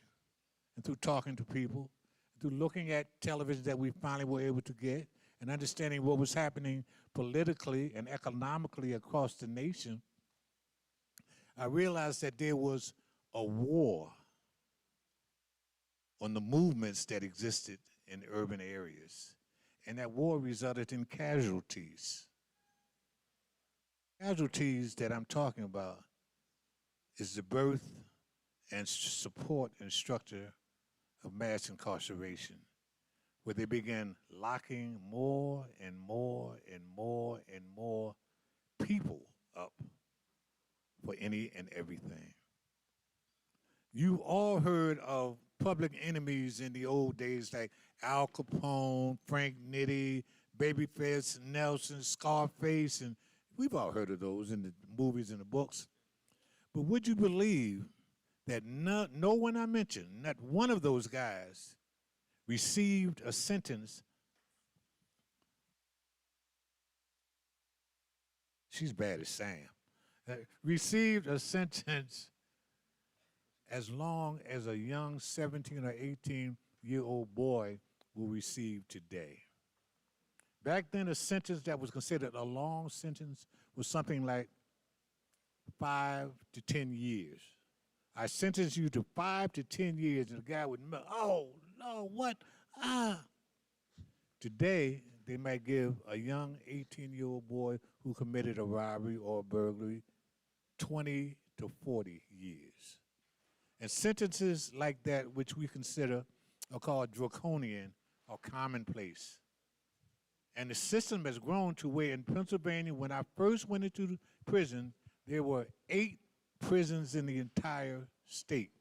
and through talking to people, through looking at television that we finally were able to get and understanding what was happening politically and economically across the nation, I realized that there was a war on the movements that existed in urban areas. And that war resulted in casualties. Casualties that I'm talking about is the birth and support and structure of mass incarceration, where they began locking more and more and more and more people up for any and everything. You all heard of public enemies in the old days like Al Capone, Frank Nitti, Babyface Nelson, Scarface, and we've all heard of those in the movies and the books. But would you believe that no one I mentioned, not one of those guys, received a sentence? She's bad as Sam. Received a sentence as long as a young 17 or 18-year-old boy will receive today. Back then, a sentence that was considered a long sentence was something like 5 to 10 years. I sentence you to 5 to 10 years, and the guy would, oh, no, what? Today, they might give a young 18-year-old boy who committed a robbery or a burglary 20 to 40 years. And sentences like that, which we consider are called draconian or commonplace. And the system has grown to where in Pennsylvania, when I first went into the prison, there were 8 prisons in the entire state,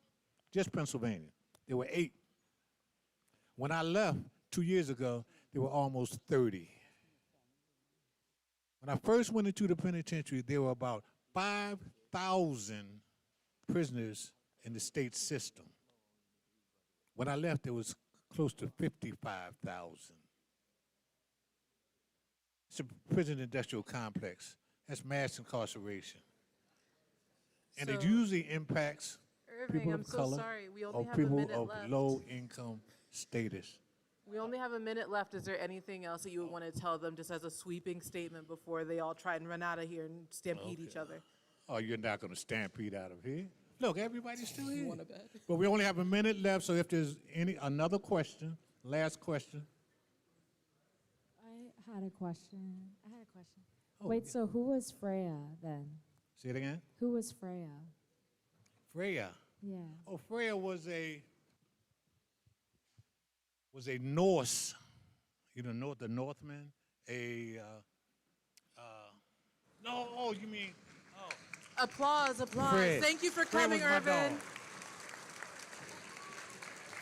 just Pennsylvania. There were 8. When I left 2 years ago, there were almost 30. When I first went into the penitentiary, there were about 5,000 prisoners in the state system. When I left, there was close to 55,000. It's a prison industrial complex. That's mass incarceration. And it So- usually impacts Irving, people I'm of so color sorry. We or only have a people minute of left. low income status. We only have a minute left. Is there anything else that you would want to tell them just as a sweeping statement before they all try and run out of here and stampede each other? Oh, you're not going to stampede out of here. Look, everybody's still here. But we only have a minute left, so if there's another question, last question. I had a question. Oh, Wait, yeah. so who was Freya then? Say it again. Who was Freya? Freya. Yeah. Oh, Freya was a Norse. You know, the Northmen. No, oh, you mean, oh. Applause, applause. Fred. Thank you for Fred coming, was my Irvin. dog.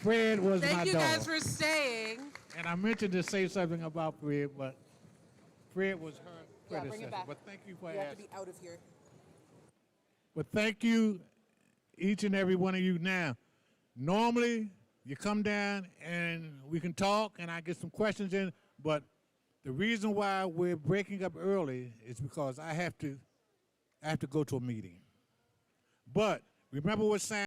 Fred was my Thank you dog. guys for staying. And I mentioned to say something about Fred, but Fred was her Yeah, predecessor. bring it back. But thank you for You have to asking. be out of here. But thank you, each and every one of you. Now, normally you come down and we can talk and I get some questions in, but the reason why we're breaking up early is because I have to go to a meeting. But remember what Sam